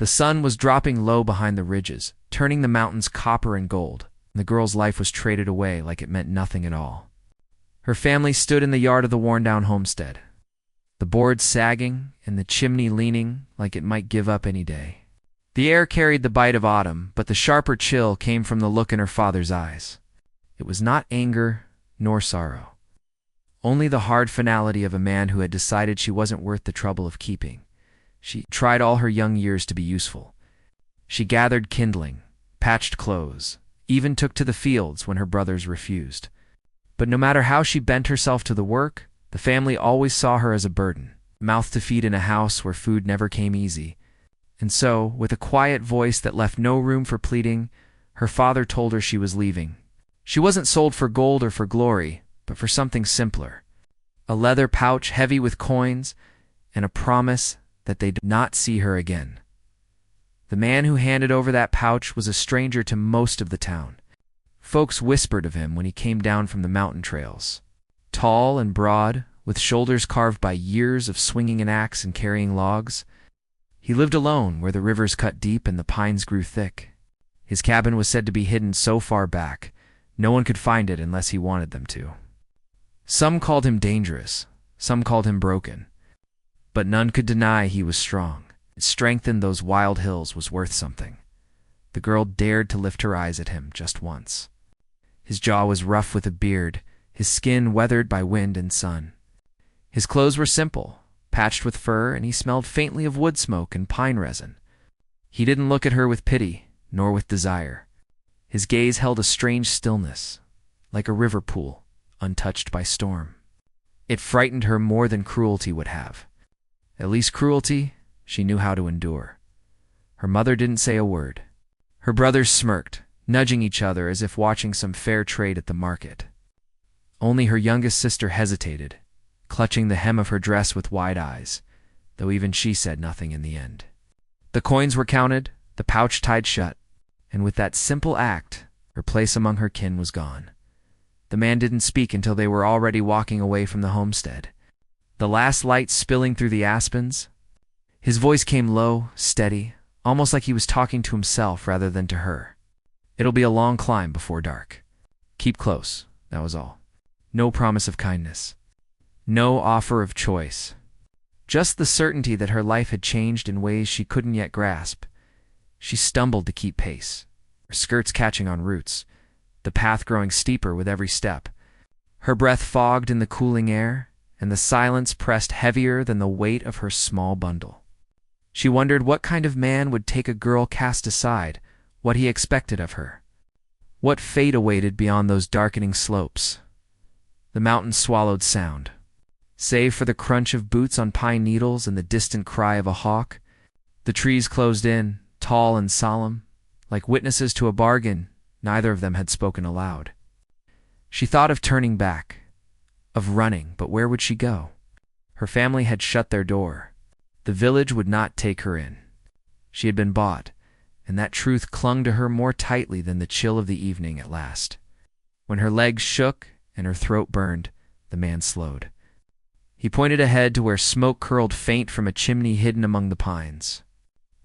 The sun was dropping low behind the ridges, turning the mountains copper and gold, and the girl's life was traded away like it meant nothing at all. Her family stood in the yard of the worn-down homestead, the boards sagging and the chimney leaning like it might give up any day. The air carried the bite of autumn, but the sharper chill came from the look in her father's eyes. It was not anger nor sorrow, only the hard finality of a man who had decided she wasn't worth the trouble of keeping. She tried all her young years to be useful. She gathered kindling, patched clothes, even took to the fields when her brothers refused. But no matter how she bent herself to the work, the family always saw her as a burden, mouth to feed in a house where food never came easy. And so, with a quiet voice that left no room for pleading, her father told her she was leaving. She wasn't sold for gold or for glory, but for something simpler. A leather pouch heavy with coins, and a promise that they'd not see her again. The man who handed over that pouch was a stranger to most of the town. Folks whispered of him when he came down from the mountain trails. Tall and broad, with shoulders carved by years of swinging an axe and carrying logs, he lived alone where the rivers cut deep and the pines grew thick. His cabin was said to be hidden so far back, no one could find it unless he wanted them to. Some called him dangerous, some called him broken, but none could deny he was strong. Strength in those wild hills was worth something. The girl dared to lift her eyes at him just once. His jaw was rough with a beard, his skin weathered by wind and sun. His clothes were simple, patched with fur, and he smelled faintly of wood smoke and pine resin. He didn't look at her with pity, nor with desire. His gaze held a strange stillness, like a river pool, untouched by storm. It frightened her more than cruelty would have. At least cruelty she knew how to endure. Her mother didn't say a word. Her brothers smirked, nudging each other as if watching some fair trade at the market. Only her youngest sister hesitated, clutching the hem of her dress with wide eyes, though even she said nothing in the end. The coins were counted, the pouch tied shut, and with that simple act, her place among her kin was gone. The man didn't speak until they were already walking away from the homestead. The last light spilling through the aspens, his voice came low, steady, almost like he was talking to himself rather than to her. "It'll be a long climb before dark. Keep close," that was all. No promise of kindness. No offer of choice. Just the certainty that her life had changed in ways she couldn't yet grasp. She stumbled to keep pace, her skirts catching on roots, the path growing steeper with every step. Her breath fogged in the cooling air, and the silence pressed heavier than the weight of her small bundle. She wondered what kind of man would take a girl cast aside, what he expected of her. What fate awaited beyond those darkening slopes. The mountains swallowed sound. Save for the crunch of boots on pine needles and the distant cry of a hawk, the trees closed in, tall and solemn. Like witnesses to a bargain, neither of them had spoken aloud. She thought of turning back, of running, but where would she go? Her family had shut their door. The village would not take her in. She had been bought, and that truth clung to her more tightly than the chill of the evening at last. When her legs shook and her throat burned, the man slowed. He pointed ahead to where smoke curled faint from a chimney hidden among the pines.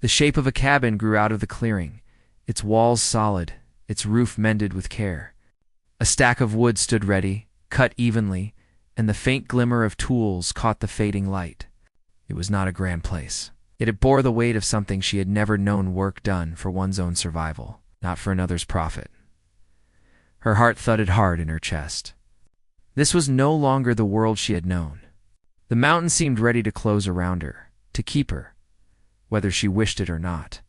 The shape of a cabin grew out of the clearing, its walls solid, its roof mended with care. A stack of wood stood ready, cut evenly, and the faint glimmer of tools caught the fading light. It was not a grand place, yet it bore the weight of something she had never known: work done for one's own survival, not for another's profit. Her heart thudded hard in her chest. This was no longer the world she had known. The mountain seemed ready to close around her, to keep her, whether she wished it or not.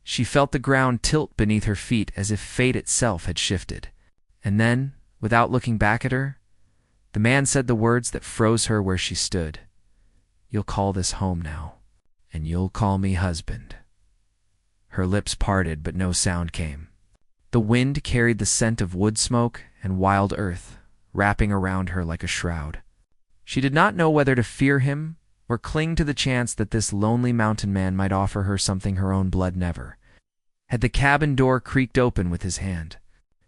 She felt the ground tilt beneath her feet as if fate itself had shifted. And then, without looking back at her, the man said the words that froze her where she stood. "You'll call this home now, and you'll call me husband." Her lips parted, but no sound came. The wind carried the scent of wood smoke and wild earth, wrapping around her like a shroud. She did not know whether to fear him or cling to the chance that this lonely mountain man might offer her something her own blood never. Had the cabin door creaked open with his hand,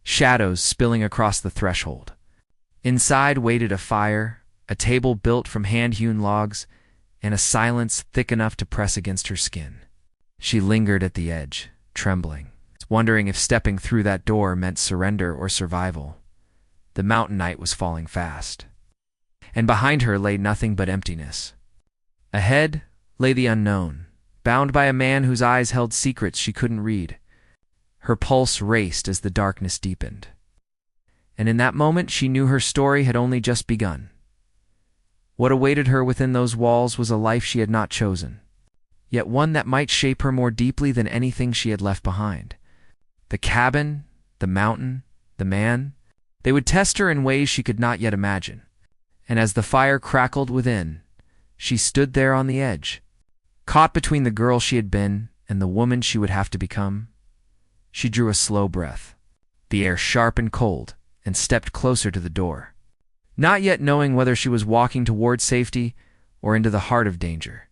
shadows spilling across the threshold. Inside waited a fire, a table built from hand-hewn logs, and a silence thick enough to press against her skin. She lingered at the edge, trembling, wondering if stepping through that door meant surrender or survival. The mountain night was falling fast, and behind her lay nothing but emptiness. Ahead lay the unknown, bound by a man whose eyes held secrets she couldn't read. Her pulse raced as the darkness deepened, and in that moment she knew her story had only just begun. What awaited her within those walls was a life she had not chosen, yet one that might shape her more deeply than anything she had left behind. The cabin, the mountain, the man, they would test her in ways she could not yet imagine. And as the fire crackled within, she stood there on the edge, caught between the girl she had been and the woman she would have to become. She drew a slow breath, the air sharp and cold, and stepped closer to the door, not yet knowing whether she was walking toward safety or into the heart of danger.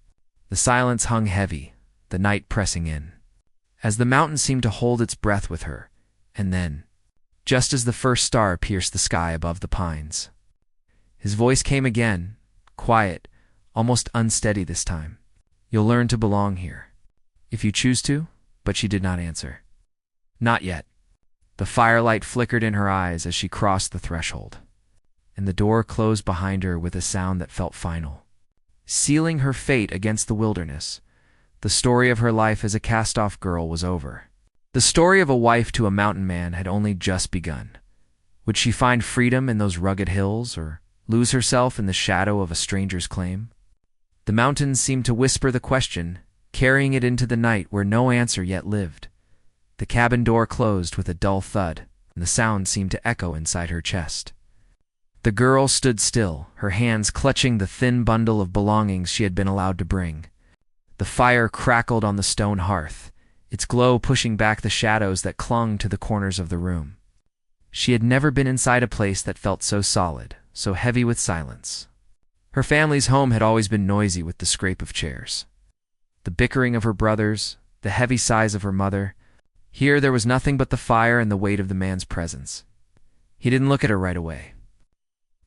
The silence hung heavy, the night pressing in, as the mountain seemed to hold its breath with her. And then, just as the first star pierced the sky above the pines, his voice came again, quiet, almost unsteady this time. "You'll learn to belong here, if you choose to." But she did not answer. Not yet. The firelight flickered in her eyes as she crossed the threshold, and the door closed behind her with a sound that felt final, sealing her fate against the wilderness. The story of her life as a cast-off girl was over. The story of a wife to a mountain man had only just begun. Would she find freedom in those rugged hills, or lose herself in the shadow of a stranger's claim? The mountains seemed to whisper the question, carrying it into the night where no answer yet lived. The cabin door closed with a dull thud, and the sound seemed to echo inside her chest. The girl stood still, her hands clutching the thin bundle of belongings she had been allowed to bring. The fire crackled on the stone hearth, its glow pushing back the shadows that clung to the corners of the room. She had never been inside a place that felt so solid, so heavy with silence. Her family's home had always been noisy with the scrape of chairs, the bickering of her brothers, the heavy sighs of her mother. Here there was nothing but the fire and the weight of the man's presence. He didn't look at her right away.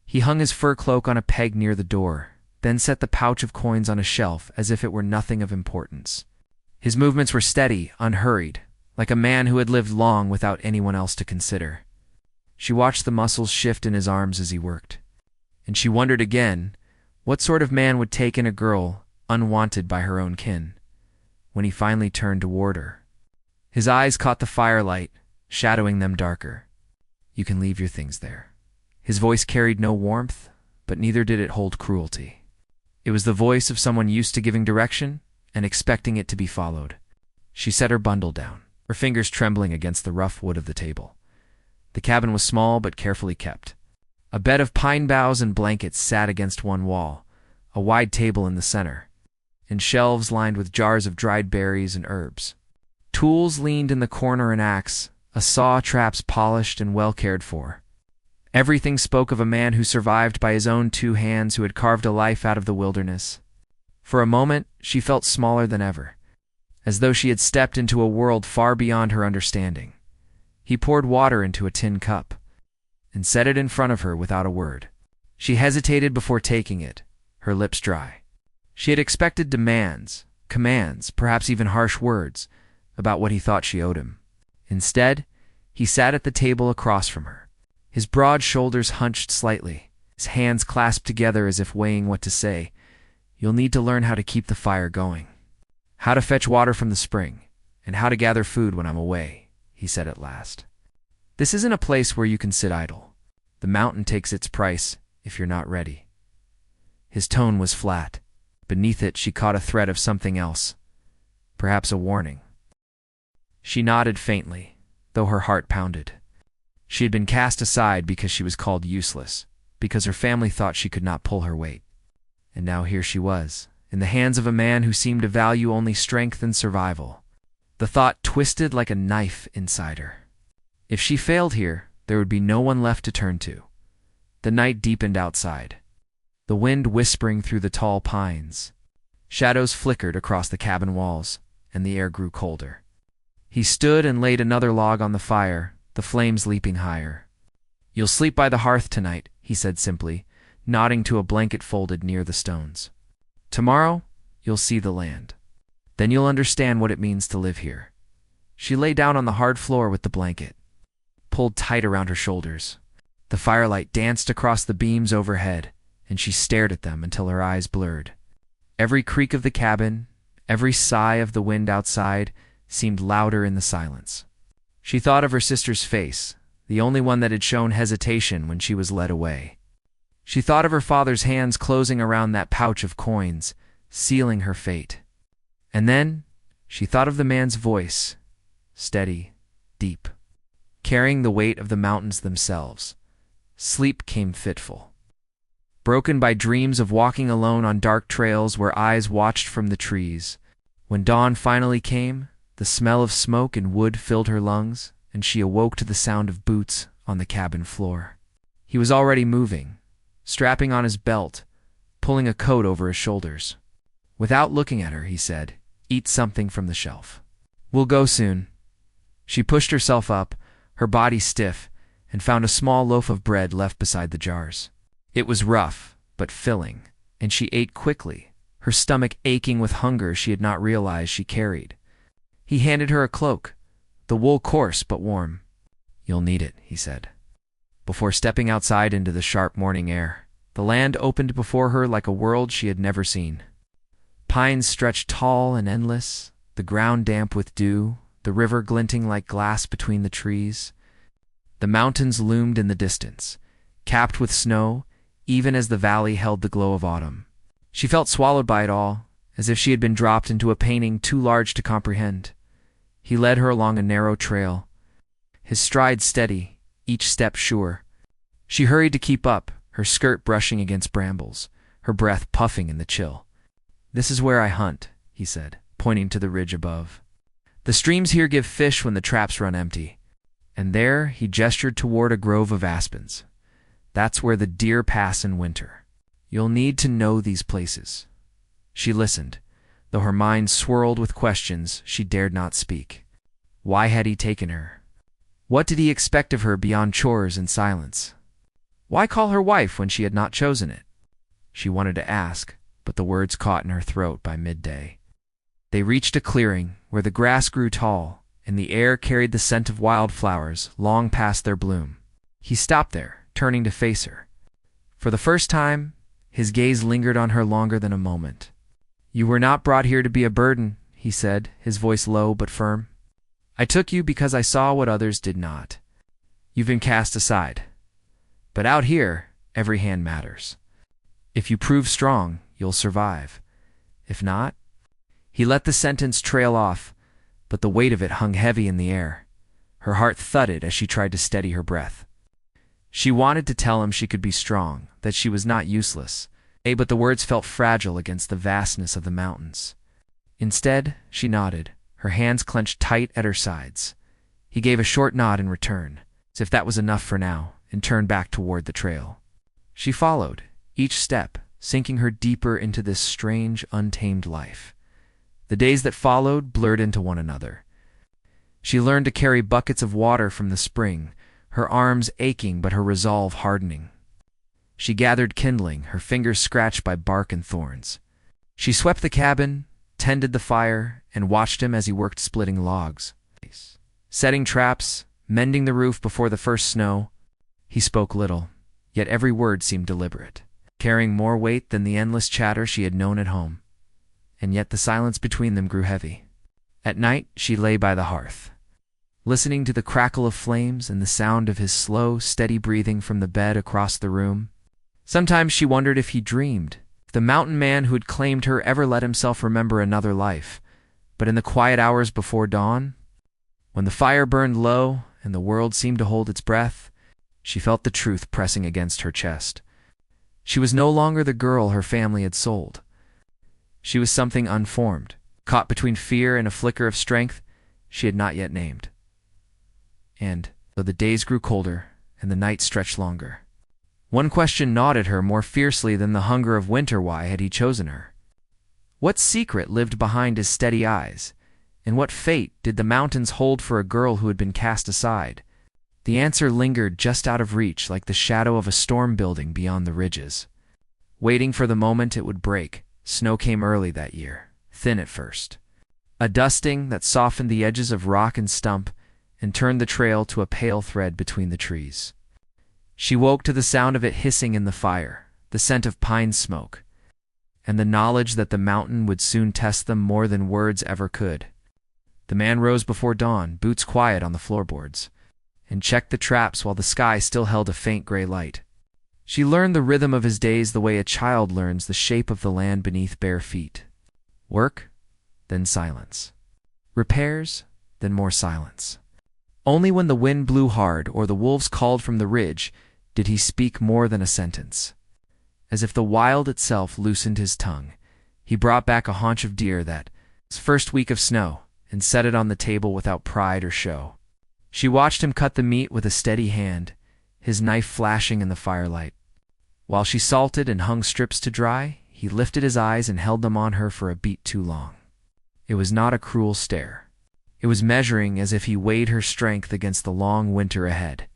He hung his fur cloak on a peg near the door, then set the pouch of coins on a shelf as if it were nothing of importance. His movements were steady, unhurried, like a man who had lived long without anyone else to consider. She watched the muscles shift in his arms as he worked, and she wondered again what sort of man would take in a girl unwanted by her own kin. When he finally turned toward her, his eyes caught the firelight, shadowing them darker. "You can leave your things there." His voice carried no warmth, but neither did it hold cruelty. It was the voice of someone used to giving direction and expecting it to be followed. She set her bundle down, her fingers trembling against the rough wood of the table. The cabin was small but carefully kept. A bed of pine boughs and blankets sat against one wall, a wide table in the center, and shelves lined with jars of dried berries and herbs. Tools leaned in the corner, an axe, a saw, traps polished and well cared for. Everything spoke of a man who survived by his own two hands, who had carved a life out of the wilderness. For a moment, she felt smaller than ever, as though she had stepped into a world far beyond her understanding. He poured water into a tin cup and set it in front of her without a word. She hesitated before taking it, her lips dry. She had expected demands, commands, perhaps even harsh words about what he thought she owed him. Instead, he sat at the table across from her, his broad shoulders hunched slightly, his hands clasped together as if weighing what to say. "You'll need to learn how to keep the fire going, how to fetch water from the spring, and how to gather food when I'm away," he said at last. "This isn't a place where you can sit idle. The mountain takes its price if you're not ready." His tone was flat. Beneath it, she caught a thread of something else, perhaps a warning. She nodded faintly, though her heart pounded. She had been cast aside because she was called useless, because her family thought she could not pull her weight. And now here she was, in the hands of a man who seemed to value only strength and survival. The thought twisted like a knife inside her. If she failed here, there would be no one left to turn to. The night deepened outside, the wind whispering through the tall pines. Shadows flickered across the cabin walls, and the air grew colder. He stood and laid another log on the fire, the flames leaping higher. "You'll sleep by the hearth tonight," he said simply, nodding to a blanket folded near the stones. "Tomorrow, you'll see the land." Then you'll understand what it means to live here. She lay down on the hard floor with the blanket pulled tight around her shoulders. The firelight danced across the beams overhead, and she stared at them until her eyes blurred. Every creak of the cabin, every sigh of the wind outside, seemed louder in the silence. She thought of her sister's face, the only one that had shown hesitation when she was led away. She thought of her father's hands closing around that pouch of coins, sealing her fate. And then she thought of the man's voice, steady, deep, carrying the weight of the mountains themselves. Sleep came fitful. Broken by dreams of walking alone on dark trails where eyes watched from the trees. When dawn finally came, the smell of smoke and wood filled her lungs, and she awoke to the sound of boots on the cabin floor. He was already moving, strapping on his belt, pulling a coat over his shoulders. Without looking at her, he said, "Eat something from the shelf. We'll go soon." She pushed herself up, her body stiff, and found a small loaf of bread left beside the jars. It was rough, but filling, and she ate quickly, her stomach aching with hunger she had not realized she carried. He handed her a cloak, the wool coarse but warm. "You'll need it," he said. Before stepping outside into the sharp morning air, the land opened before her like a world she had never seen. Pines stretched tall and endless, the ground damp with dew, the river glinting like glass between the trees. The mountains loomed in the distance, capped with snow, even as the valley held the glow of autumn. She felt swallowed by it all, as if she had been dropped into a painting too large to comprehend. He led her along a narrow trail, his stride steady, each step sure. She hurried to keep up, her skirt brushing against brambles, her breath puffing in the chill. "This is where I hunt," he said, pointing to the ridge above. "The streams here give fish when the traps run empty." And there he gestured toward a grove of aspens. "That's where the deer pass in winter. You'll need to know these places." She listened, though her mind swirled with questions she dared not speak. Why had he taken her? What did he expect of her beyond chores and silence? Why call her wife when she had not chosen it? She wanted to ask, but the words caught in her throat by midday. They reached a clearing where the grass grew tall, and the air carried the scent of wildflowers long past their bloom. He stopped there, turning to face her. For the first time, his gaze lingered on her longer than a moment. "You were not brought here to be a burden," he said, his voice low but firm. "I took you because I saw what others did not. You've been cast aside. But out here, every hand matters. If you prove strong, you'll survive. If not..." He let the sentence trail off, but the weight of it hung heavy in the air. Her heart thudded as she tried to steady her breath. She wanted to tell him she could be strong, that she was not useless, but the words felt fragile against the vastness of the mountains. Instead, she nodded, her hands clenched tight at her sides. He gave a short nod in return, as if that was enough for now, and turned back toward the trail. She followed, each step sinking her deeper into this strange, untamed life. The days that followed blurred into one another. She learned to carry buckets of water from the spring, her arms aching but her resolve hardening. She gathered kindling, her fingers scratched by bark and thorns. She swept the cabin, tended the fire, and watched him as he worked splitting logs, setting traps, mending the roof before the first snow. He spoke little, yet every word seemed deliberate, carrying more weight than the endless chatter she had known at home. And yet the silence between them grew heavy. At night, she lay by the hearth, listening to the crackle of flames and the sound of his slow, steady breathing from the bed across the room. Sometimes she wondered if he dreamed, if the mountain man who had claimed her ever let himself remember another life. But in the quiet hours before dawn, when the fire burned low and the world seemed to hold its breath, she felt the truth pressing against her chest. She was no longer the girl her family had sold. She was something unformed, caught between fear and a flicker of strength she had not yet named. And, though the days grew colder and the nights stretched longer, one question gnawed at her more fiercely than the hunger of winter. Why had he chosen her? What secret lived behind his steady eyes? And what fate did the mountains hold for a girl who had been cast aside? The answer lingered just out of reach, like the shadow of a storm building beyond the ridges. Waiting for the moment it would break, snow came early that year, thin at first. a dusting that softened the edges of rock and stump and turned the trail to a pale thread between the trees. She woke to the sound of it hissing in the fire, the scent of pine smoke, and the knowledge that the mountain would soon test them more than words ever could. The man rose before dawn, boots quiet on the floorboards, and checked the traps while the sky still held a faint gray light. She learned the rhythm of his days the way a child learns the shape of the land beneath bare feet. Work, then silence. Repairs, then more silence. Only when the wind blew hard or the wolves called from the ridge did he speak more than a sentence. As if the wild itself loosened his tongue, he brought back a haunch of deer that was first week of snow and set it on the table without pride or show. She watched him cut the meat with a steady hand, his knife flashing in the firelight. While she salted and hung strips to dry, he lifted his eyes and held them on her for a beat too long. It was not a cruel stare. It was measuring as if he weighed her strength against the long winter ahead.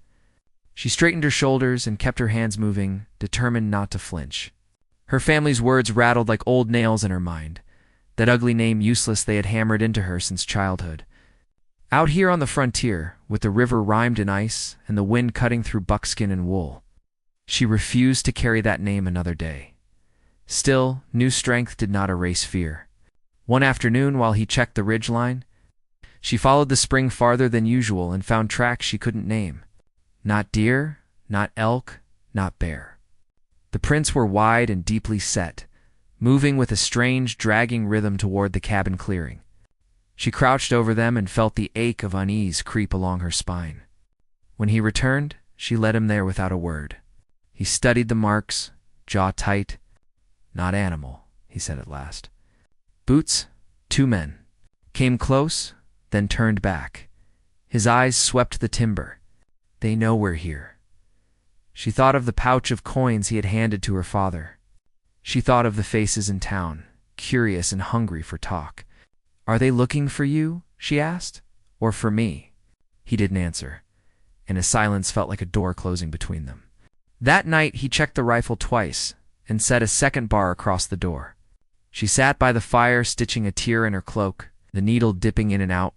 She straightened her shoulders and kept her hands moving, determined not to flinch. Her family's words rattled like old nails in her mind, that ugly name useless they had hammered into her since childhood. Out here on the frontier, with the river rimed in ice and the wind cutting through buckskin and wool, she refused to carry that name another day. Still, new strength did not erase fear. One afternoon, while he checked the ridgeline, she followed the spring farther than usual and found tracks she couldn't name. Not deer, not elk, not bear. The prints were wide and deeply set, moving with a strange, dragging rhythm toward the cabin clearing. She crouched over them and felt the ache of unease creep along her spine. When he returned, she led him there without a word. He studied the marks, jaw tight. "Not animal," he said at last. Boots, 2 men, came close, then turned back. His eyes swept the timber. "They know we're here." She thought of the pouch of coins he had handed to her father. She thought of the faces in town, curious and hungry for talk. "Are they looking for you?" she asked. "Or for me?" He didn't answer, and his silence felt like a door closing between them. That night he checked the rifle twice and set a second bar across the door. She sat by the fire, stitching a tear in her cloak, the needle dipping in and out,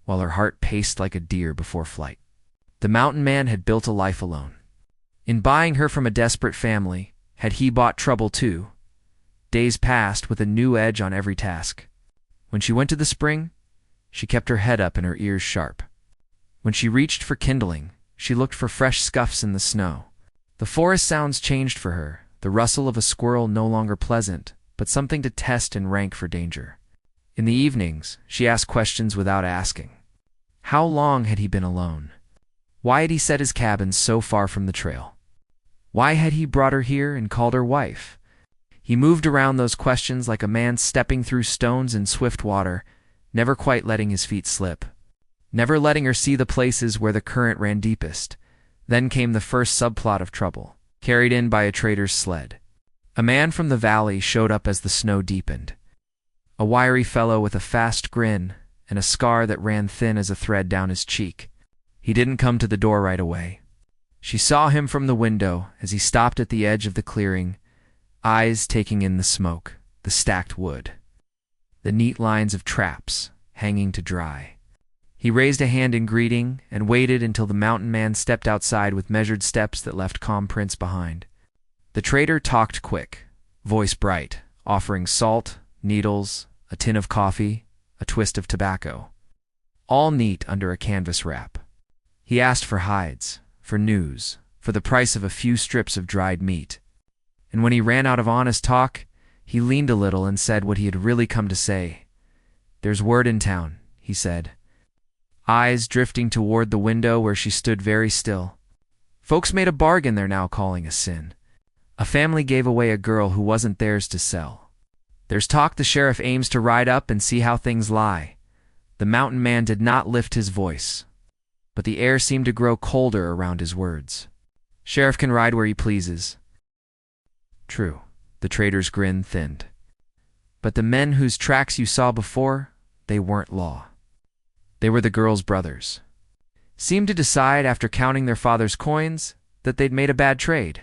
while her heart paced like a deer before flight. The mountain man had built a life alone. In buying her from a desperate family, had he bought trouble too? Days passed with a new edge on every task. When she went to the spring, she kept her head up and her ears sharp. When she reached for kindling, she looked for fresh scuffs in the snow. The forest sounds changed for her, the rustle of a squirrel no longer pleasant, but something to test and rank for danger. In the evenings, she asked questions without asking. How long had he been alone? Why had he set his cabin so far from the trail? Why had he brought her here and called her wife? He moved around those questions like a man stepping through stones in swift water, never quite letting his feet slip, never letting her see the places where the current ran deepest. Then came the first subplot of trouble, carried in by a trader's sled. A man from the valley showed up as the snow deepened. A wiry fellow with a fast grin and a scar that ran thin as a thread down his cheek. He didn't come to the door right away. She saw him from the window as he stopped at the edge of the clearing, eyes taking in the smoke, the stacked wood, the neat lines of traps hanging to dry. He raised a hand in greeting and waited until the mountain man stepped outside with measured steps that left calm prints behind. The trader talked quick, voice bright, offering salt, needles, a tin of coffee, a twist of tobacco, all neat under a canvas wrap. He asked for hides, for news, for the price of a few strips of dried meat. And when he ran out of honest talk, he leaned a little and said what he had really come to say. "There's word in town," he said, eyes drifting toward the window where she stood very still. "Folks made a bargain they're now calling a sin. A family gave away a girl who wasn't theirs to sell. There's talk the sheriff aims to ride up and see how things lie." The mountain man did not lift his voice, but the air seemed to grow colder around his words. "Sheriff can ride where he pleases." True, the trader's grin thinned. But the men whose tracks you saw before, they weren't law. They were the girl's brothers. Seemed to decide after counting their father's coins that they'd made a bad trade.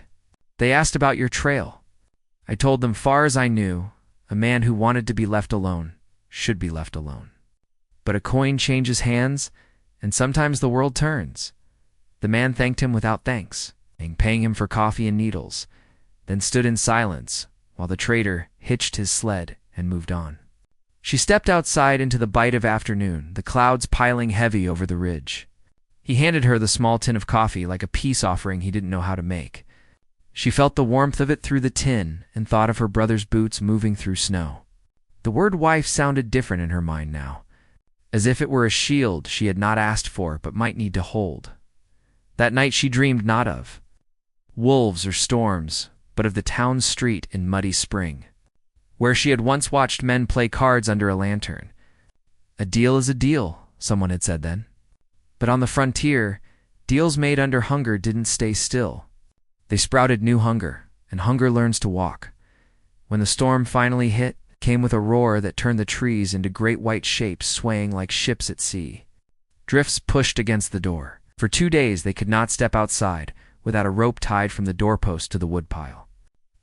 They asked about your trail. I told them far as I knew, a man who wanted to be left alone should be left alone. But a coin changes hands, and sometimes the world turns. The man thanked him without thanks, paying him for coffee and needles, then stood in silence while the trader hitched his sled and moved on. She stepped outside into the bite of afternoon, the clouds piling heavy over the ridge. He handed her the small tin of coffee like a peace offering he didn't know how to make. She felt the warmth of it through the tin and thought of her brother's boots moving through snow. The word wife sounded different in her mind now, as if it were a shield she had not asked for but might need to hold. That night she dreamed not of wolves or storms, but of the town street in muddy spring, where she had once watched men play cards under a lantern. A deal is a deal, someone had said then. But on the frontier, deals made under hunger didn't stay still. They sprouted new hunger, and hunger learns to walk. When the storm finally hit, it came with a roar that turned the trees into great white shapes swaying like ships at sea. Drifts pushed against the door. For 2 days they could not step outside without a rope tied from the doorpost to the woodpile.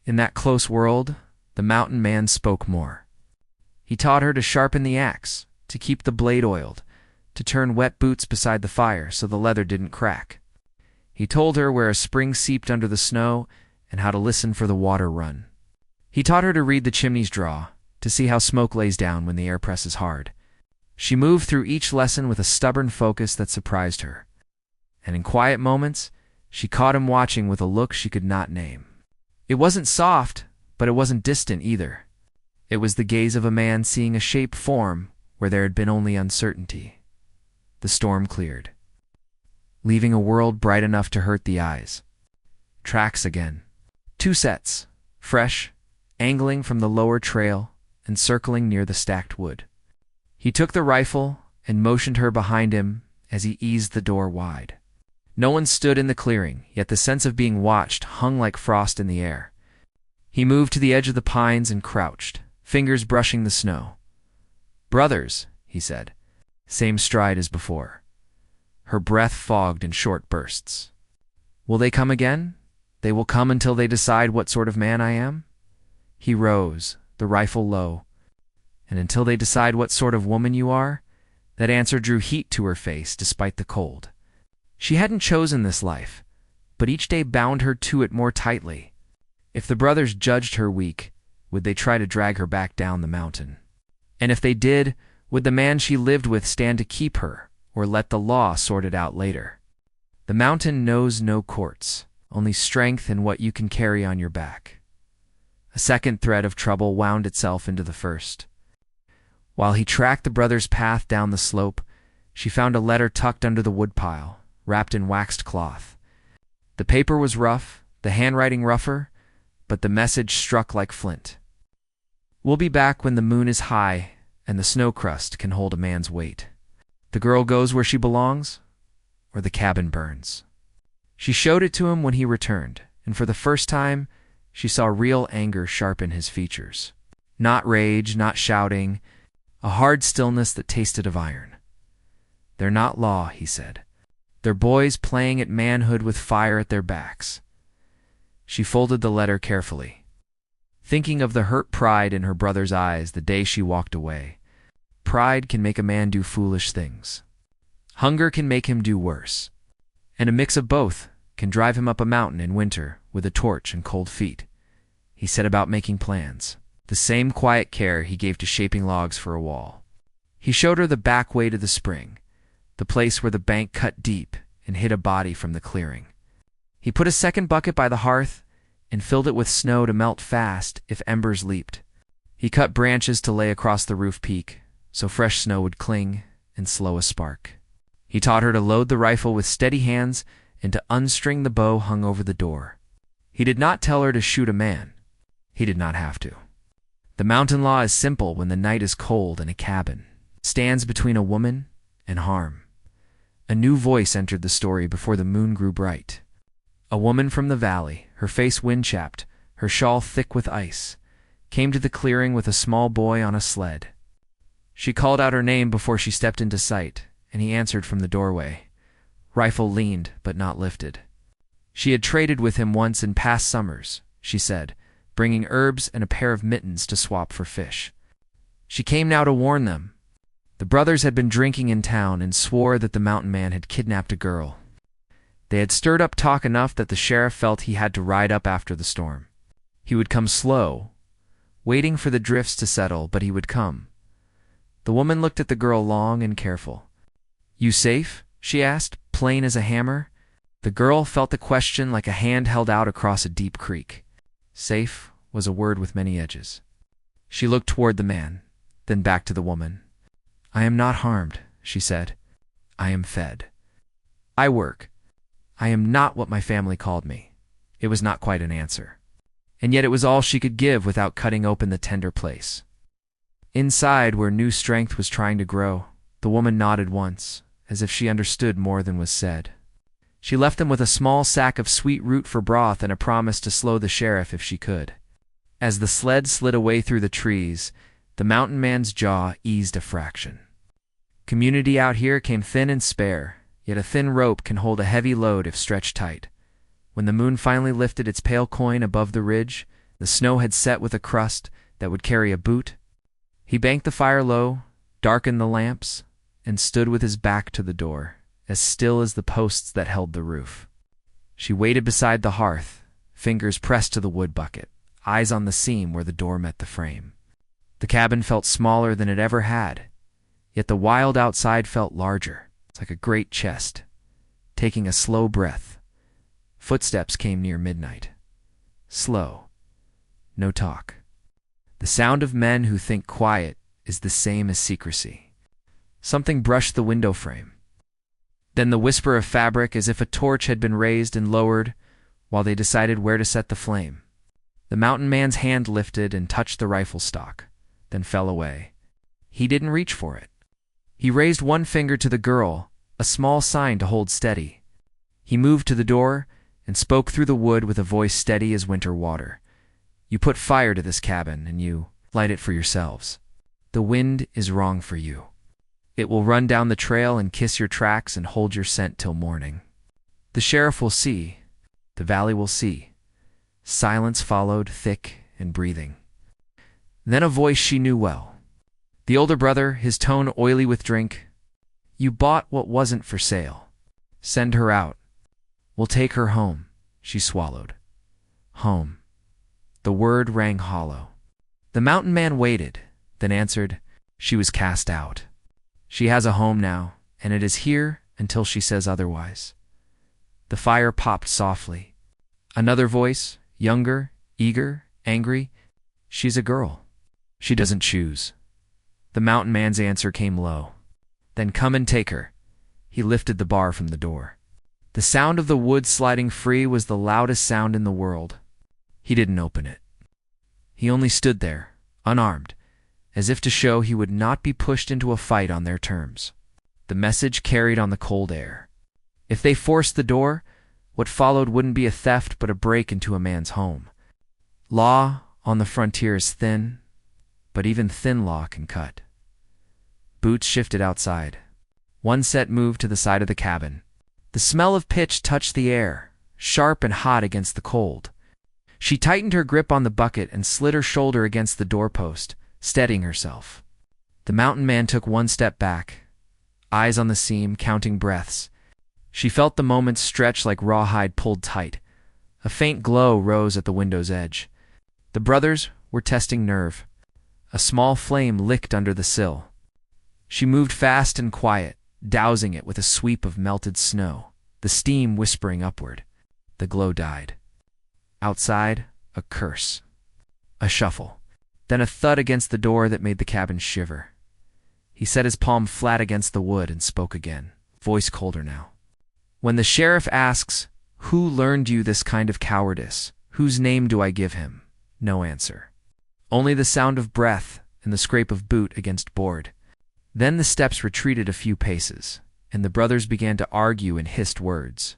In that close world, the mountain man spoke more. He taught her to sharpen the axe, to keep the blade oiled, to turn wet boots beside the fire so the leather didn't crack. He told her where a spring seeped under the snow and how to listen for the water run. He taught her to read the chimneys draw, to see how smoke lays down when the air presses hard. She moved through each lesson with a stubborn focus that surprised her. And in quiet moments, she caught him watching with a look she could not name. It wasn't soft, but it wasn't distant either. It was the gaze of a man seeing a shape form where there had been only uncertainty. The storm cleared, leaving a world bright enough to hurt the eyes. Tracks again. 2 sets, fresh, angling from the lower trail and circling near the stacked wood. He took the rifle and motioned her behind him as he eased the door wide. No one stood in the clearing, yet the sense of being watched hung like frost in the air. He moved to the edge of the pines and crouched, fingers brushing the snow. "Brothers," he said, same stride as before. Her breath fogged in short bursts. "Will they come again? They will come until they decide what sort of man I am?" He rose, the rifle low. "And until they decide what sort of woman you are?" That answer drew heat to her face despite the cold. She hadn't chosen this life, but each day bound her to it more tightly. If the brothers judged her weak, would they try to drag her back down the mountain? And if they did, would the man she lived with stand to keep her, or let the law sort it out later? The mountain knows no courts, only strength and what you can carry on your back. A second thread of trouble wound itself into the first. While he tracked the brothers' path down the slope, she found a letter tucked under the woodpile, wrapped in waxed cloth. The paper was rough, the handwriting rougher, but the message struck like flint. "We'll be back when the moon is high and the snow crust can hold a man's weight. The girl goes where she belongs, or the cabin burns." She showed it to him when he returned, and for the first time, she saw real anger sharpen his features. Not rage, not shouting, a hard stillness that tasted of iron. "They're not law," he said. "They're boys playing at manhood with fire at their backs." She folded the letter carefully, thinking of the hurt pride in her brother's eyes the day she walked away. Pride can make a man do foolish things. Hunger can make him do worse. And a mix of both can drive him up a mountain in winter with a torch and cold feet. He set about making plans, the same quiet care he gave to shaping logs for a wall. He showed her the back way to the spring, the place where the bank cut deep and hid a body from the clearing. He put a second bucket by the hearth and filled it with snow to melt fast if embers leaped. He cut branches to lay across the roof peak so fresh snow would cling and slow a spark. He taught her to load the rifle with steady hands and to unstring the bow hung over the door. He did not tell her to shoot a man. He did not have to. The mountain law is simple when the night is cold and a cabin stands between a woman and harm. A new voice entered the story before the moon grew bright. A woman from the valley, her face wind-chapped, her shawl thick with ice, came to the clearing with a small boy on a sled. She called out her name before she stepped into sight, and he answered from the doorway. Rifle leaned, but not lifted. She had traded with him once in past summers, she said, bringing herbs and a pair of mittens to swap for fish. She came now to warn them. The brothers had been drinking in town and swore that the mountain man had kidnapped a girl. They had stirred up talk enough that the sheriff felt he had to ride up after the storm. He would come slow, waiting for the drifts to settle, but he would come. The woman looked at the girl long and careful. "You safe?" she asked, plain as a hammer. The girl felt the question like a hand held out across a deep creek. Safe was a word with many edges. She looked toward the man, then back to the woman. "I am not harmed," she said. "I am fed. I work. I am not what my family called me." It was not quite an answer. And yet it was all she could give without cutting open the tender place. Inside, where new strength was trying to grow, the woman nodded once, as if she understood more than was said. She left them with a small sack of sweet root for broth and a promise to slow the sheriff if she could. As the sled slid away through the trees, the mountain man's jaw eased a fraction. Community out here came thin and spare, yet a thin rope can hold a heavy load if stretched tight. When the moon finally lifted its pale coin above the ridge, the snow had set with a crust that would carry a boot. He banked the fire low, darkened the lamps, and stood with his back to the door, as still as the posts that held the roof. She waited beside the hearth, fingers pressed to the wood bucket, eyes on the seam where the door met the frame. The cabin felt smaller than it ever had, yet the wild outside felt larger. It's like a great chest. Taking a slow breath, footsteps came near midnight. Slow. No talk. The sound of men who think quiet is the same as secrecy. Something brushed the window frame. Then the whisper of fabric as if a torch had been raised and lowered while they decided where to set the flame. The mountain man's hand lifted and touched the rifle stock, then fell away. He didn't reach for it. He raised one finger to the girl, a small sign to hold steady. He moved to the door and spoke through the wood with a voice steady as winter water. "You put fire to this cabin, and you light it for yourselves. The wind is wrong for you. It will run down the trail and kiss your tracks and hold your scent till morning. The sheriff will see. The valley will see." Silence followed, thick and breathing. Then a voice she knew well. The older brother, his tone oily with drink. "You bought what wasn't for sale. Send her out. We'll take her home." She swallowed. Home. The word rang hollow. The mountain man waited, then answered, "She was cast out. She has a home now, and it is here until she says otherwise." The fire popped softly. Another voice, younger, eager, angry. "She's a girl. She doesn't choose." The mountain man's answer came low. "Then come and take her." He lifted the bar from the door. The sound of the wood sliding free was the loudest sound in the world. He didn't open it. He only stood there, unarmed, as if to show he would not be pushed into a fight on their terms. The message carried on the cold air. If they forced the door, what followed wouldn't be a theft but a break into a man's home. Law on the frontier is thin, but even thin law can cut. Boots shifted outside. One set moved to the side of the cabin. The smell of pitch touched the air, sharp and hot against the cold. She tightened her grip on the bucket and slid her shoulder against the doorpost, steadying herself. The mountain man took one step back, eyes on the seam, counting breaths. She felt the moments stretch like rawhide pulled tight. A faint glow rose at the window's edge. The brothers were testing nerve. A small flame licked under the sill. She moved fast and quiet, dousing it with a sweep of melted snow, the steam whispering upward. The glow died. Outside, a curse. A shuffle. Then a thud against the door that made the cabin shiver. He set his palm flat against the wood and spoke again, voice colder now. "When the sheriff asks, 'Who learned you this kind of cowardice? Whose name do I give him?' No answer. Only the sound of breath and the scrape of boot against board. Then the steps retreated a few paces, and the brothers began to argue in hissed words,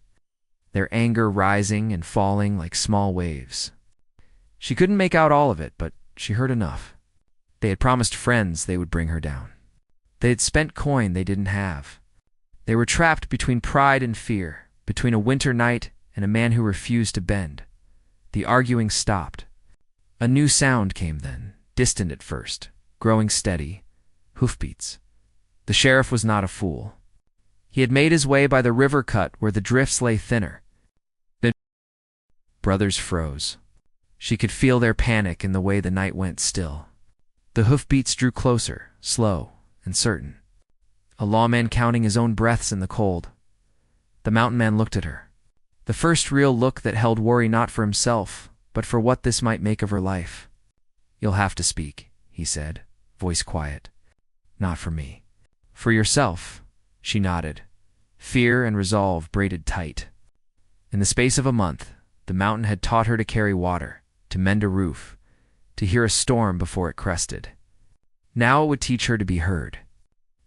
their anger rising and falling like small waves. She couldn't make out all of it, but she heard enough. They had promised friends they would bring her down. They had spent coin they didn't have. They were trapped between pride and fear, between a winter night and a man who refused to bend. The arguing stopped. A new sound came then, distant at first, growing steady. Hoofbeats. The sheriff was not a fool. He had made his way by the river cut where the drifts lay thinner. The brothers froze. She could feel their panic in the way the night went still. The hoofbeats drew closer, slow and certain. A lawman counting his own breaths in the cold. The mountain man looked at her. The first real look that held worry not for himself, but for what this might make of her life. "You'll have to speak," he said, voice quiet. "Not for me. For yourself." She nodded. Fear and resolve braided tight. In the space of a month, the mountain had taught her to carry water, to mend a roof, to hear a storm before it crested. Now it would teach her to be heard.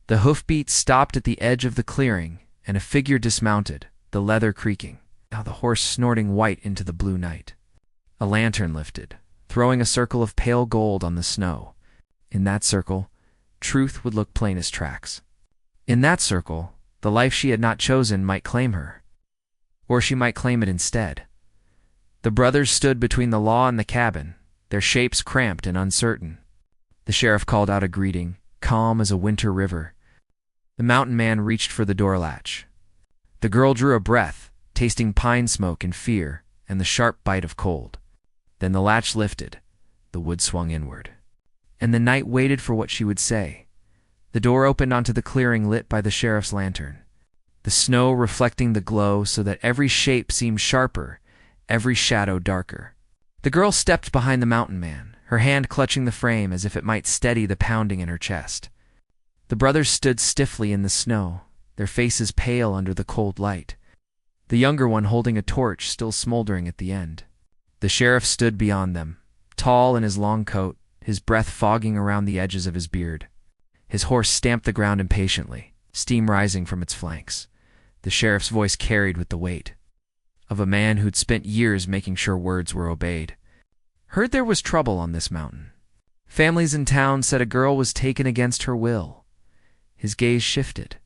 The hoofbeats stopped at the edge of the clearing, and a figure dismounted, the leather creaking, now the horse snorting white into the blue night. A lantern lifted, throwing a circle of pale gold on the snow. In that circle, truth would look plain as tracks. In that circle, the life she had not chosen might claim her. Or she might claim it instead. The brothers stood between the law and the cabin, their shapes cramped and uncertain. The sheriff called out a greeting, calm as a winter river. The mountain man reached for the door latch. The girl drew a breath, tasting pine smoke and fear and the sharp bite of cold. Then the latch lifted, the wood swung inward. And the night waited for what she would say. The door opened onto the clearing lit by the sheriff's lantern, the snow reflecting the glow so that every shape seemed sharper, every shadow darker. The girl stepped behind the mountain man, her hand clutching the frame as if it might steady the pounding in her chest. The brothers stood stiffly in the snow, their faces pale under the cold light, the younger one holding a torch still smoldering at the end. The sheriff stood beyond them, tall in his long coat, his breath fogging around the edges of his beard. His horse stamped the ground impatiently, steam rising from its flanks. The sheriff's voice carried with the weight of a man who'd spent years making sure words were obeyed. "Heard there was trouble on this mountain. Families in town said a girl was taken against her will." His gaze shifted,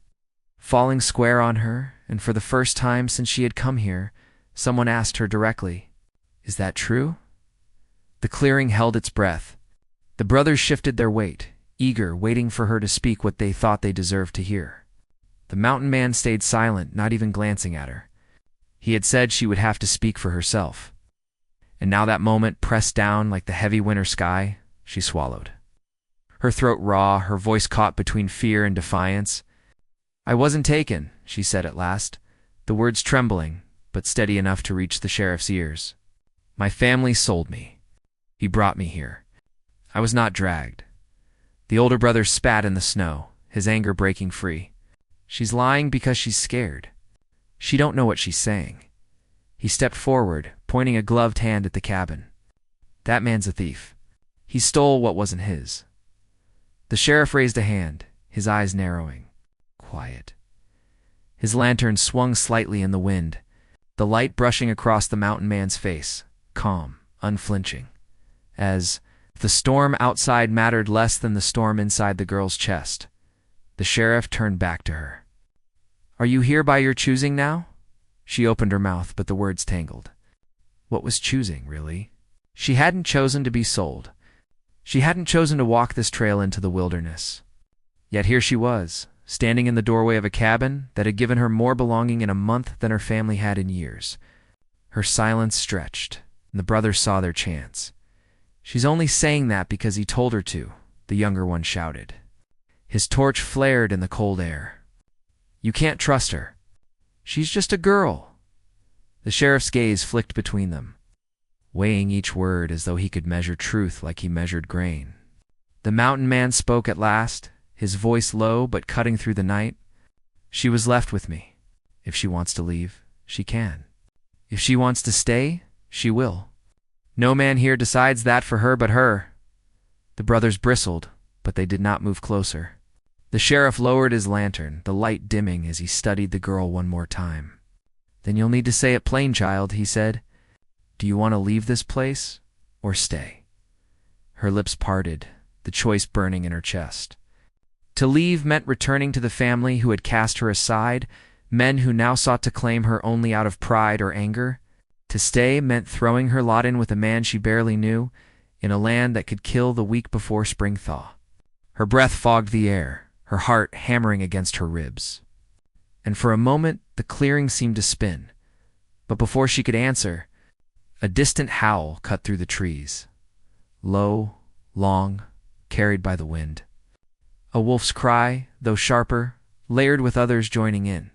falling square on her, and for the first time since she had come here, someone asked her directly, "Is that true?" The clearing held its breath. The brothers shifted their weight, eager, waiting for her to speak what they thought they deserved to hear. The mountain man stayed silent, not even glancing at her. He had said she would have to speak for herself. And now that moment pressed down like the heavy winter sky, she swallowed. Her throat raw, her voice caught between fear and defiance. "I wasn't taken," she said at last, the words trembling, but steady enough to reach the sheriff's ears. "My family sold me. He brought me here. I was not dragged." The older brother spat in the snow, his anger breaking free. "She's lying because she's scared. She don't know what she's saying." He stepped forward, pointing a gloved hand at the cabin. "That man's a thief. He stole what wasn't his." The sheriff raised a hand, his eyes narrowing. Quiet. His lantern swung slightly in the wind, the light brushing across the mountain man's face, calm, unflinching, as if the storm outside mattered less than the storm inside the girl's chest. The sheriff turned back to her. "Are you here by your choosing now?" She opened her mouth, but the words tangled. What was choosing, really? She hadn't chosen to be sold. She hadn't chosen to walk this trail into the wilderness. Yet here she was, standing in the doorway of a cabin that had given her more belonging in a month than her family had in years. Her silence stretched, and the brothers saw their chance. "She's only saying that because he told her to," the younger one shouted. His torch flared in the cold air. "You can't trust her. She's just a girl." The sheriff's gaze flicked between them, weighing each word as though he could measure truth like he measured grain. The mountain man spoke at last, his voice low but cutting through the night. "She was left with me. If she wants to leave, she can. If she wants to stay, she will. No man here decides that for her but her." The brothers bristled, but they did not move closer. The sheriff lowered his lantern, the light dimming as he studied the girl one more time. "Then you'll need to say it plain, child," he said. "Do you want to leave this place or stay?" Her lips parted, the choice burning in her chest. To leave meant returning to the family who had cast her aside, men who now sought to claim her only out of pride or anger. To stay meant throwing her lot in with a man she barely knew, in a land that could kill the week before spring thaw. Her breath fogged the air, her heart hammering against her ribs. And for a moment, the clearing seemed to spin. But before she could answer, a distant howl cut through the trees. Low, long, carried by the wind. A wolf's cry, though sharper, layered with others joining in.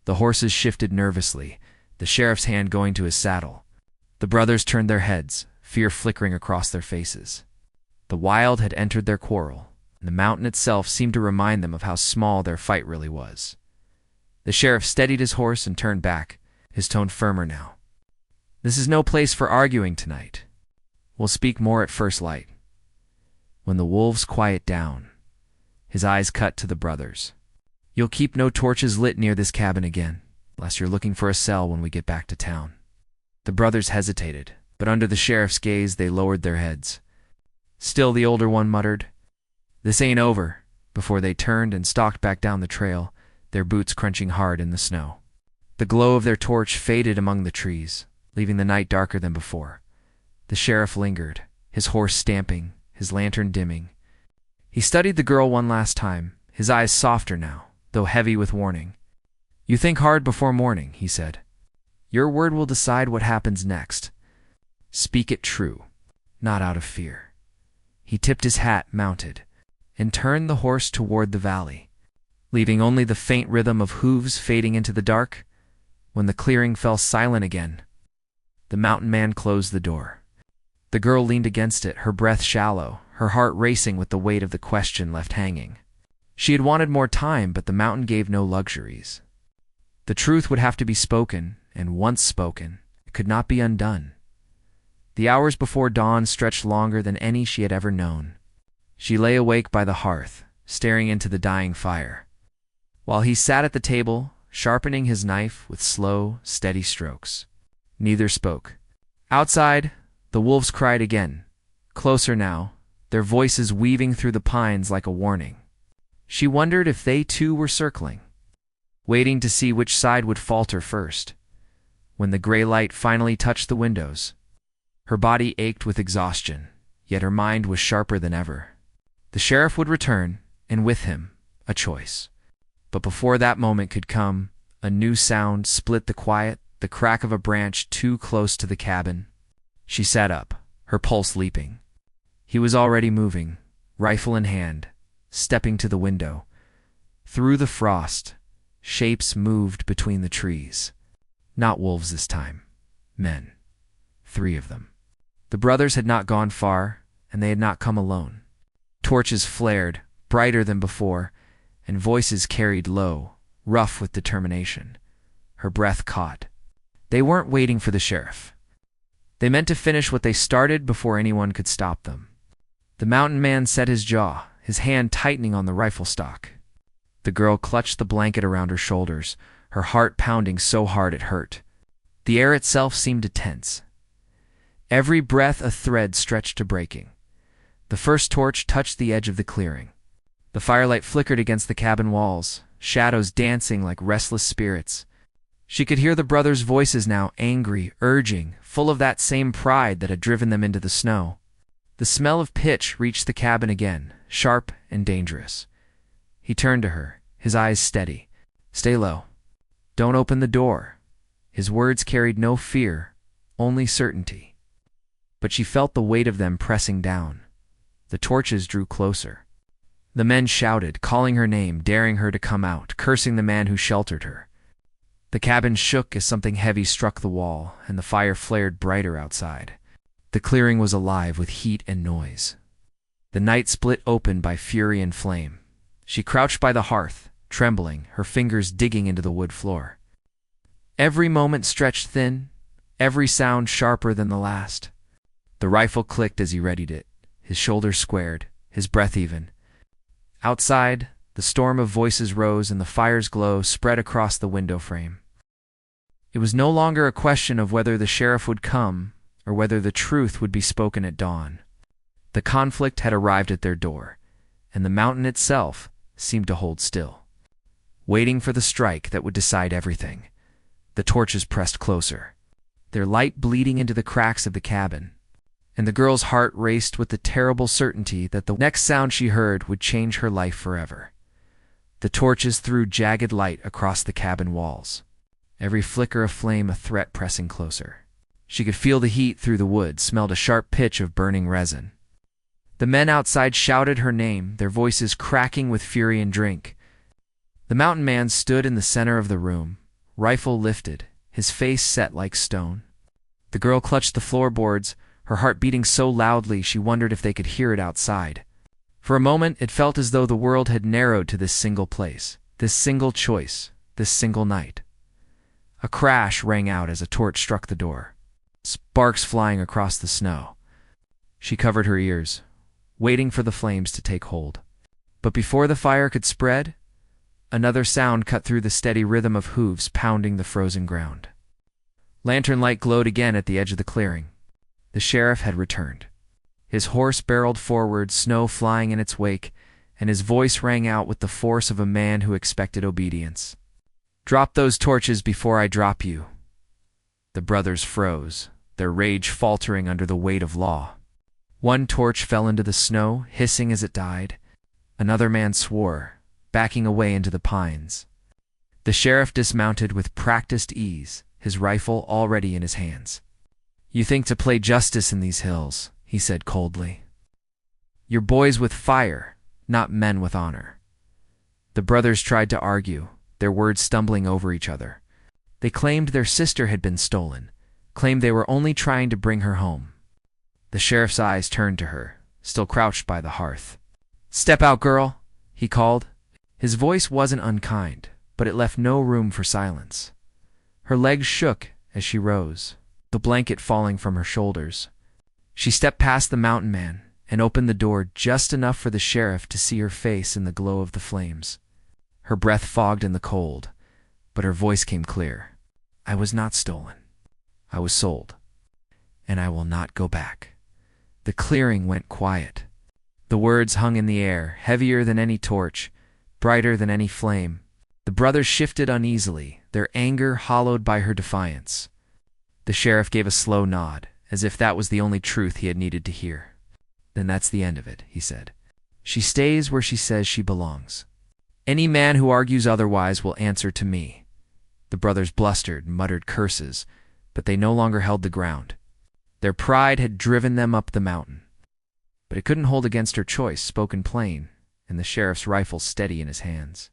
The horses shifted nervously, the sheriff's hand going to his saddle. The brothers turned their heads, fear flickering across their faces. The wild had entered their quarrel, and the mountain itself seemed to remind them of how small their fight really was. The sheriff steadied his horse and turned back, his tone firmer now. "This is no place for arguing tonight. We'll speak more at first light. When the wolves quiet down." His eyes cut to the brothers. "You'll keep no torches lit near this cabin again, unless you're looking for a cell when we get back to town." The brothers hesitated, but under the sheriff's gaze they lowered their heads. Still the older one muttered, "This ain't over," before they turned and stalked back down the trail, their boots crunching hard in the snow. The glow of their torch faded among the trees, leaving the night darker than before. The sheriff lingered, his horse stamping, his lantern dimming. He studied the girl one last time, his eyes softer now, though heavy with warning. "You think hard before morning," he said. "Your word will decide what happens next. Speak it true, not out of fear." He tipped his hat, mounted, and turned the horse toward the valley, leaving only the faint rhythm of hooves fading into the dark. When the clearing fell silent again, the mountain man closed the door. The girl leaned against it, her breath shallow, her heart racing with the weight of the question left hanging. She had wanted more time, but the mountain gave no luxuries. The truth would have to be spoken, and once spoken, it could not be undone. The hours before dawn stretched longer than any she had ever known. She lay awake by the hearth, staring into the dying fire, while he sat at the table, sharpening his knife with slow, steady strokes. Neither spoke. Outside, the wolves cried again, closer now, their voices weaving through the pines like a warning. She wondered if they too were circling, waiting to see which side would falter first. When the gray light finally touched the windows, her body ached with exhaustion, yet her mind was sharper than ever. The sheriff would return, and with him, a choice. But before that moment could come, a new sound split the quiet, the crack of a branch too close to the cabin. She sat up, her pulse leaping. He was already moving, rifle in hand, stepping to the window. Through the frost, shapes moved between the trees. Not wolves this time. Men. 3 of them. The brothers had not gone far, and they had not come alone. Torches flared, brighter than before, and voices carried low, rough with determination. Her breath caught. They weren't waiting for the sheriff. They meant to finish what they started before anyone could stop them. The mountain man set his jaw, his hand tightening on the rifle stock. The girl clutched the blanket around her shoulders, her heart pounding so hard it hurt. The air itself seemed to tense. Every breath a thread stretched to breaking. The first torch touched the edge of the clearing. The firelight flickered against the cabin walls, shadows dancing like restless spirits. She could hear the brothers' voices now, angry, urging, full of that same pride that had driven them into the snow. The smell of pitch reached the cabin again, sharp and dangerous. He turned to her, his eyes steady. "Stay low. Don't open the door." His words carried no fear, only certainty. But she felt the weight of them pressing down. The torches drew closer. The men shouted, calling her name, daring her to come out, cursing the man who sheltered her. The cabin shook as something heavy struck the wall, and the fire flared brighter outside. The clearing was alive with heat and noise. The night split open by fury and flame. She crouched by the hearth, trembling, her fingers digging into the wood floor. Every moment stretched thin, every sound sharper than the last. The rifle clicked as he readied it, his shoulders squared, his breath even. Outside, the storm of voices rose and the fire's glow spread across the window frame. It was no longer a question of whether the sheriff would come or whether the truth would be spoken at dawn. The conflict had arrived at their door, and the mountain itself seemed to hold still, waiting for the strike that would decide everything. The torches pressed closer, their light bleeding into the cracks of the cabin, and the girl's heart raced with the terrible certainty that the next sound she heard would change her life forever. The torches threw jagged light across the cabin walls, every flicker of flame a threat pressing closer. She could feel the heat through the wood, smelled a sharp pitch of burning resin. The men outside shouted her name, their voices cracking with fury and drink. The mountain man stood in the center of the room, rifle lifted, his face set like stone. The girl clutched the floorboards, her heart beating so loudly she wondered if they could hear it outside. For a moment it felt as though the world had narrowed to this single place, this single choice, this single night. A crash rang out as a torch struck the door, sparks flying across the snow. She covered her ears, waiting for the flames to take hold. But before the fire could spread, another sound cut through the steady rhythm of hooves pounding the frozen ground. Lantern light glowed again at the edge of the clearing. The sheriff had returned. His horse barreled forward, snow flying in its wake, and his voice rang out with the force of a man who expected obedience. "Drop those torches before I drop you." The brothers froze, their rage faltering under the weight of law. One torch fell into the snow, hissing as it died. Another man swore, backing away into the pines. The sheriff dismounted with practiced ease, his rifle already in his hands. "You think to play justice in these hills," he said coldly. "You're boys with fire, not men with honor." The brothers tried to argue, their words stumbling over each other. They claimed their sister had been stolen, claimed they were only trying to bring her home. The sheriff's eyes turned to her, still crouched by the hearth. "Step out, girl," he called. His voice wasn't unkind, but it left no room for silence. Her legs shook as she rose, the blanket falling from her shoulders. She stepped past the mountain man and opened the door just enough for the sheriff to see her face in the glow of the flames. Her breath fogged in the cold, but her voice came clear. "I was not stolen. I was sold. And I will not go back." The clearing went quiet. The words hung in the air, heavier than any torch, brighter than any flame. The brothers shifted uneasily, their anger hollowed by her defiance. The sheriff gave a slow nod, as if that was the only truth he had needed to hear. "Then that's the end of it," he said. "She stays where she says she belongs. Any man who argues otherwise will answer to me." The brothers blustered, muttered curses, but they no longer held the ground. Their pride had driven them up the mountain. But it couldn't hold against her choice, spoken plain, and the sheriff's rifle steady in his hands.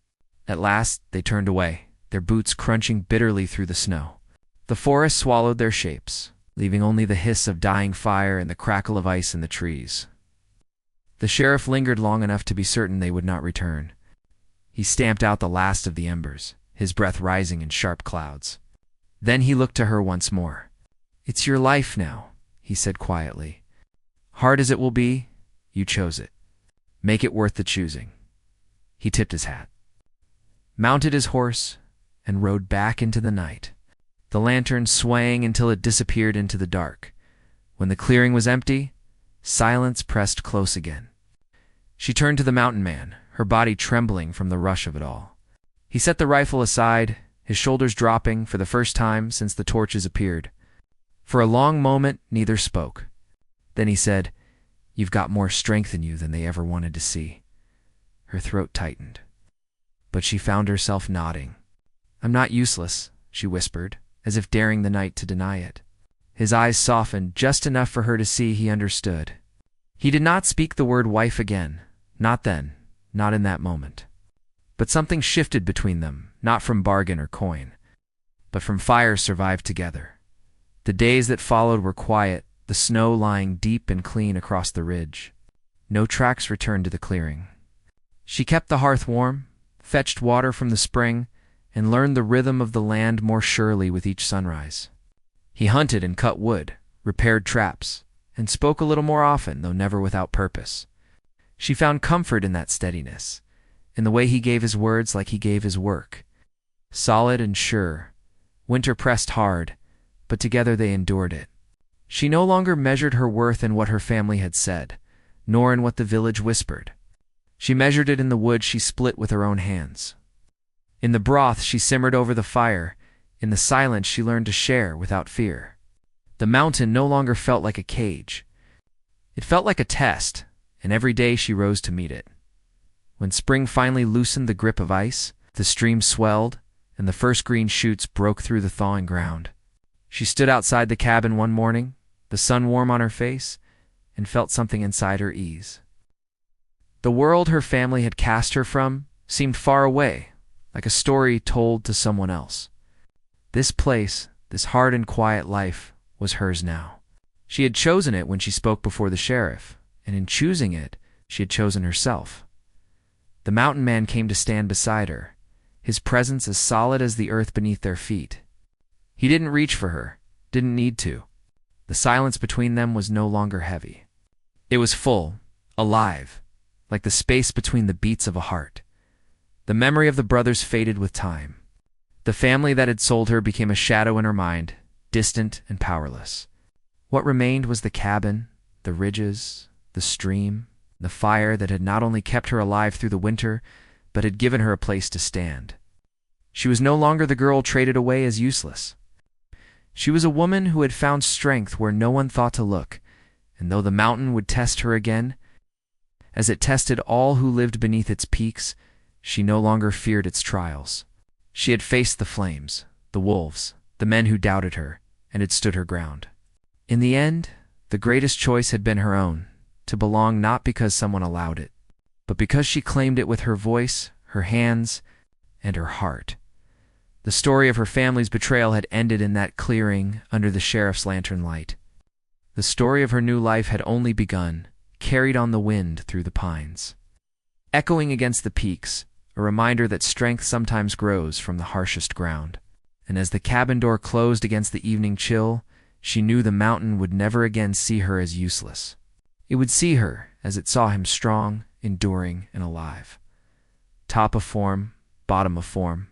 At last they turned away, their boots crunching bitterly through the snow. The forest swallowed their shapes, leaving only the hiss of dying fire and the crackle of ice in the trees. The sheriff lingered long enough to be certain they would not return. He stamped out the last of the embers, his breath rising in sharp clouds. Then he looked to her once more. "It's your life now," he said quietly. "Hard as it will be, you chose it. Make it worth the choosing." He tipped his hat, mounted his horse, and rode back into the night, the lantern swaying until it disappeared into the dark. When the clearing was empty, silence pressed close again. She turned to the mountain man, her body trembling from the rush of it all. He set the rifle aside, his shoulders dropping for the first time since the torches appeared. For a long moment, neither spoke. Then he said, "You've got more strength in you than they ever wanted to see." Her throat tightened, but she found herself nodding. "I'm not useless," she whispered, as if daring the night to deny it. His eyes softened just enough for her to see he understood. He did not speak the word wife again, not then, not in that moment. But something shifted between them, not from bargain or coin, but from fire survived together. The days that followed were quiet, the snow lying deep and clean across the ridge. No tracks returned to the clearing. She kept the hearth warm, fetched water from the spring, and learned the rhythm of the land more surely with each sunrise. He hunted and cut wood, repaired traps, and spoke a little more often, though never without purpose. She found comfort in that steadiness, in the way he gave his words like he gave his work. Solid and sure, winter pressed hard, but together they endured it. She no longer measured her worth in what her family had said, nor in what the village whispered. She measured it in the wood she split with her own hands. In the broth she simmered over the fire, in the silence she learned to share without fear. The mountain no longer felt like a cage. It felt like a test, and every day she rose to meet it. When spring finally loosened the grip of ice, the stream swelled, and the first green shoots broke through the thawing ground. She stood outside the cabin one morning, the sun warm on her face, and felt something inside her ease. The world her family had cast her from seemed far away, like a story told to someone else. This place, this hard and quiet life, was hers now. She had chosen it when she spoke before the sheriff, and in choosing it, she had chosen herself. The mountain man came to stand beside her, his presence as solid as the earth beneath their feet. He didn't reach for her, didn't need to. The silence between them was no longer heavy. It was full, alive, like the space between the beats of a heart. The memory of the brothers faded with time. The family that had sold her became a shadow in her mind, distant and powerless. What remained was the cabin, the ridges, the stream, the fire that had not only kept her alive through the winter, but had given her a place to stand. She was no longer the girl traded away as useless. She was a woman who had found strength where no one thought to look, and though the mountain would test her again, as it tested all who lived beneath its peaks, she no longer feared its trials. She had faced the flames, the wolves, the men who doubted her, and had stood her ground. In the end, the greatest choice had been her own, to belong not because someone allowed it, but because she claimed it with her voice, her hands, and her heart. The story of her family's betrayal had ended in that clearing under the sheriff's lantern light. The story of her new life had only begun, carried on the wind through the pines. Echoing against the peaks, a reminder that strength sometimes grows from the harshest ground. And as the cabin door closed against the evening chill, she knew the mountain would never again see her as useless. It would see her as it saw him strong, enduring, and alive. Top of form, bottom of form,